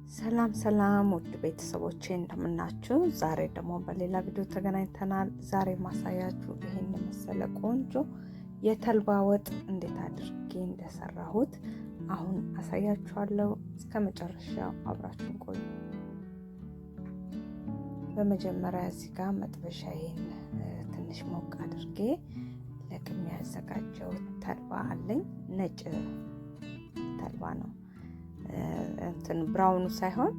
ሰላም ሰላም ውድ ቤተሰቦቼ እንደምናችሁ። ዛሬ ደግሞ በሌላ ቪዲዮ ተገናኝተናል። ዛሬ ማሳያችሁ ይሄን መሰለ ቆንጆ የተልባ ወጥ እንዴት አድርጌ እንደሰራሁት አሁን አሳያችኋለሁ። እስከ መጨረሻው አብራችሁን ቆዩ። በመጀመሪያ እዚህ ጋር መጥበሻዬን ትንሽ ሞቅ አድርጌ ለቅሜ ያዘጋጀሁት ተልባ አለኝ። ነጭ ተልባ ነው። እንትን ብራውኑ ሳይሆን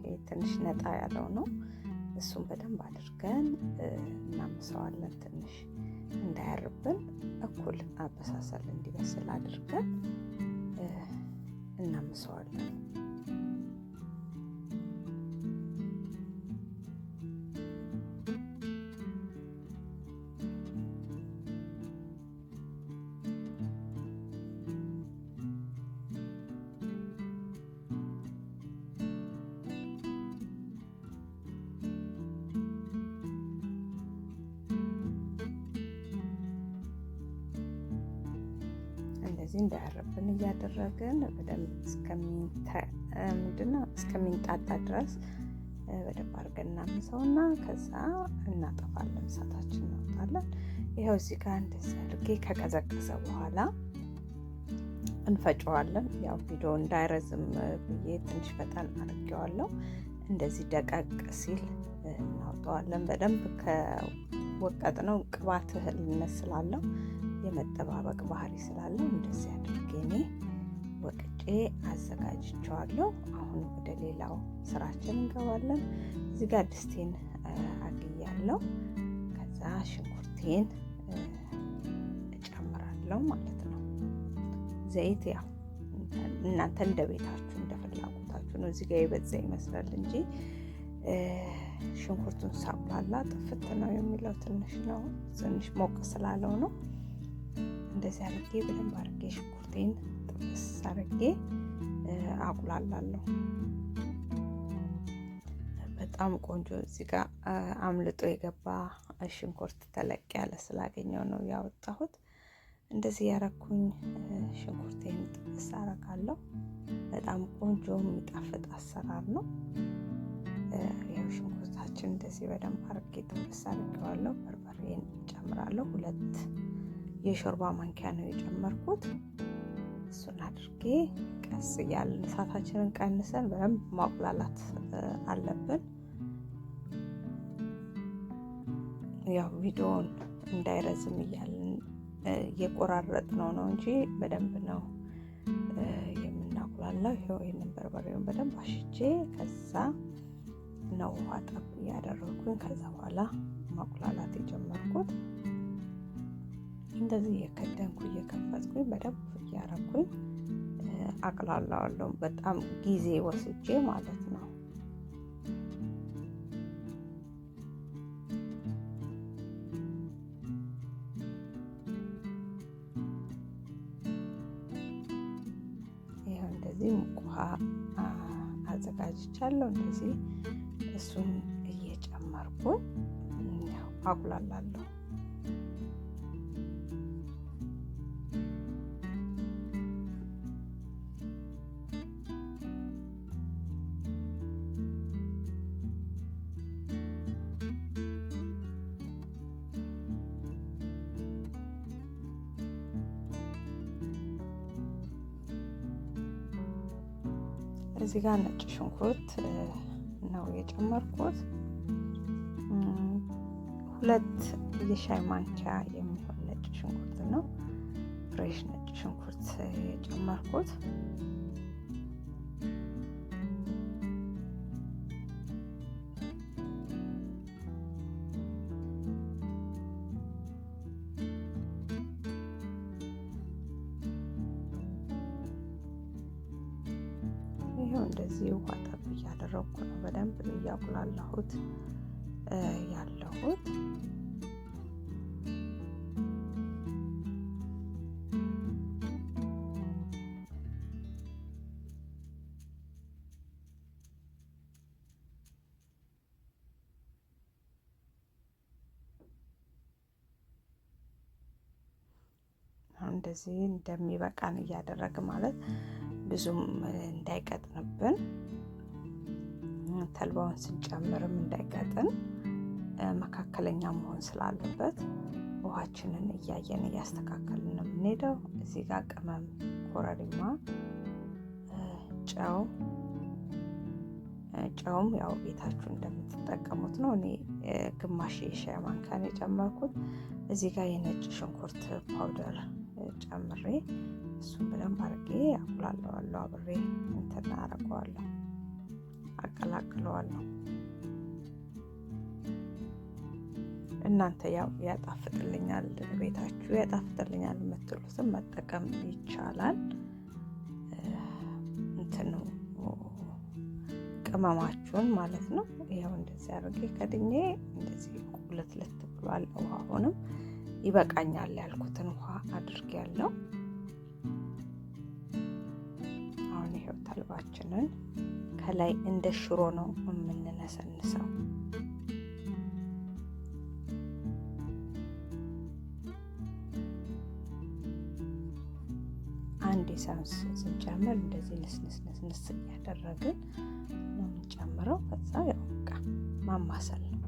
ይሄ ትንሽ ነጣ ያለው ነው። እሱን በደንብ አድርገን እናምሰዋለን። ትንሽ እንዳያርብን እኩል አበሳሰል እንዲበስል አድርገን እናምሰዋለን። እንደዚህ እንዳያረብን እያደረግን በደንብ እስከሚንጣጣ ድረስ በደንብ አድርገን እናምሰውና ከዛ እናጠፋለን። እሳታችን እናወጣለን። ይኸው እዚህ ጋር እንደዚህ አድርጌ ከቀዘቀዘ በኋላ እንፈጨዋለን። ያው ቪዲዮ እንዳይረዝም ብዬ ትንሽ ፈጠን አድርጌዋለሁ። እንደዚህ ደቀቅ ሲል እናወጣዋለን። በደንብ ከወቀጥ ነው ቅባት እህልነት ስላለው የመጠባበቅ ባህሪ ስላለው እንደዚህ አድርጌ እኔ ወቅጬ አዘጋጅቼዋለሁ። አሁን ወደ ሌላው ስራችን እንገባለን። እዚህ ጋር ድስቴን አግያለሁ። ከዛ ሽንኩርቴን እጨምራለሁ ማለት ነው። ዘይት ያው እናንተ እንደ ቤታችሁ እንደ ፍላጎታችሁ ነው። እዚህ ጋር የበዛ ይመስላል እንጂ ሽንኩርቱን ሳብላላ ጥፍት ነው የሚለው። ትንሽ ሞቅ ስላለው ነው። እንደዚህ አድርጌ በደንብ አድርጌ ሽንኩርቴን ጥብስ አድርጌ አቁላላለሁ። በጣም ቆንጆ እዚህ ጋር አምልጦ የገባ ሽንኩርት ተለቅ ያለ ስላገኘው ነው ያወጣሁት። እንደዚህ ያረኩኝ ሽንኩርቴን ጥብስ አረጋለሁ። በጣም ቆንጆ የሚጣፍጥ አሰራር ነው። ያው ሽንኩርታችን እንደዚህ በደንብ አድርጌ ጥብስ አድርጌዋለሁ። በርበሬን ጨምራለሁ። 2 የሾርባ ማንኪያ ነው የጨመርኩት። እሱን አድርጌ ቀስ እያልን እሳታችንን ቀንሰን በደንብ ማቁላላት አለብን። ያው ቪዲዮውን እንዳይረዝም እያልን እየቆራረጥ ነው እንጂ በደንብ ነው የምናቁላላው። ይኸው ይህንን በርበሬውን በደንብ አሽቼ ከዛ ነው ውሃ ጠብ እያደረኩኝ ከዛ በኋላ ማቁላላት የጀመርኩት። እንደዚህ እየከደንኩ እየከፈትኩኝ በደንብ እያረኩኝ አቅላላዋለሁ። በጣም ጊዜ ወስጄ ማለት ነው። ይኸው እንደዚህ ሙቅ ውሃ አዘጋጅቻለሁ። እንደዚህ እሱን እየጨመርኩኝ አቁላላለሁ። እዚህ ጋር ነጭ ሽንኩርት ነው የጨመርኩት። 2 የሻይ ማንኪያ የሚሆን ነጭ ሽንኩርት ነው። ፍሬሽ ነጭ ሽንኩርት የጨመርኩት። ይሄው እንደዚህ ውሃ ጠብ እያደረኩ ነው በደንብ እያቁላላሁት ያለሁት። እንደዚህ እንደሚበቃን እያደረግ ማለት ብዙም እንዳይቀጥንብን ተልባውን ስንጨምርም እንዳይቀጥን መካከለኛ መሆን ስላለበት ውሃችንን እያየን እያስተካከልን ነው የምንሄደው። እዚህ ጋር ቅመም፣ ኮረሪማ፣ ጨውም ያው ቤታችሁ እንደምትጠቀሙት ነው። እኔ ግማሽ የሻይ ማንኪያ ነው የጨመርኩት። እዚህ ጋር የነጭ ሽንኩርት ፓውደር ጨምሬ እሱን በደንብ አድርጌ አቁላለዋለሁ። አብሬ እንትን አደርገዋለሁ፣ አቀላቅለዋለሁ። እናንተ ያው ያጣፍጥልኛል፣ ቤታችሁ ያጣፍጥልኛል የምትሉትን መጠቀም ይቻላል። እንትኑ ቅመማችሁን ማለት ነው። ይኸው እንደዚህ አድርጌ ከድኜ እንደዚህ ቁልትልት ብሏል። ውሃውንም ይበቃኛል ያልኩትን ውሃ አድርጌያለሁ። አሁን ይኸው ተልባችንን ከላይ እንደ ሽሮ ነው የምንነሰንሰው። አንድ ሳንስ ስንጨምር እንደዚህ ንስንስ እያደረግን ነው የምንጨምረው። ከዛ ያው በቃ ማማሰል ነው።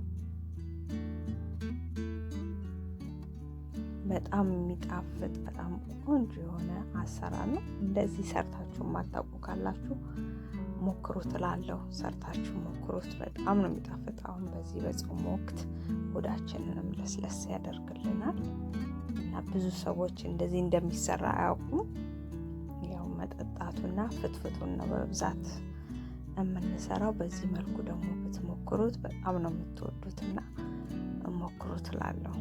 በጣም የሚጣፍጥ በጣም ቆንጆ የሆነ አሰራር ነው። እንደዚህ ሰርታችሁ ማታውቁ ካላችሁ ሞክሩት እላለሁ። ሰርታችሁ ሞክሩት፣ በጣም ነው የሚጣፍጥ። አሁን በዚህ በጾም ወቅት ሆዳችንንም ለስለስ ያደርግልናል እና ብዙ ሰዎች እንደዚህ እንደሚሰራ አያውቁም። ያው መጠጣቱና ፍትፍቱን ነው በብዛት የምንሰራው። በዚህ መልኩ ደግሞ ብትሞክሩት በጣም ነው የምትወዱትና ሞክሩት እላለሁ።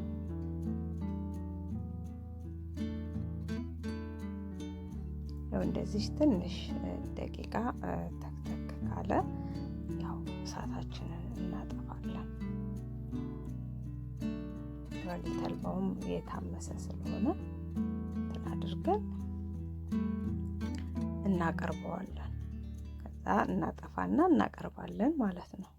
ያው እንደዚህ ትንሽ ደቂቃ ተክተክ ካለ ያው እሳታችንን እናጠፋለን። ተልባውም የታመሰ ስለሆነ እንትን አድርገን እናቀርበዋለን። ከዛ እናጠፋና እናቀርባለን ማለት ነው።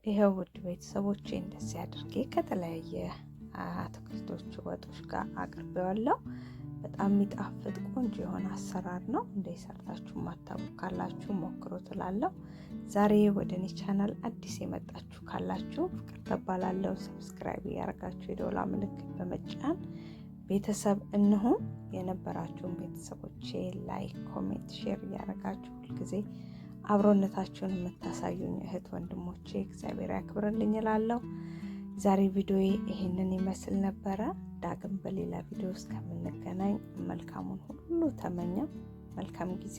ይሄው ውድ ቤተሰቦቼ እንደዚህ አድርጌ ከተለያየ አትክልቶች ወጦች ጋር አቅርቤዋለሁ። በጣም የሚጣፍጥ ቆንጆ የሆነ አሰራር ነው። እንደዚህ ሰርታችሁ ማታውቁ ካላችሁ ሞክሩት እላለሁ። ዛሬ ወደ እኔ ቻናል አዲስ የመጣችሁ ካላችሁ ፍቅር ተባላለሁ። ሰብስክራይብ ያደርጋችሁ የደወል ምልክት በመጫን ቤተሰብ እንሁን። የነበራችሁን ቤተሰቦቼ ላይክ፣ ኮሜንት፣ ሼር እያደረጋችሁ ሁልጊዜ አብሮነታችሁን የምታሳዩኝ እህት ወንድሞቼ እግዚአብሔር ያክብርልኝ እላለሁ። ዛሬ ቪዲዮ ይሄንን ይመስል ነበረ። ዳግም በሌላ ቪዲዮ እስከምንገናኝ መልካሙን ሁሉ ተመኘው። መልካም ጊዜ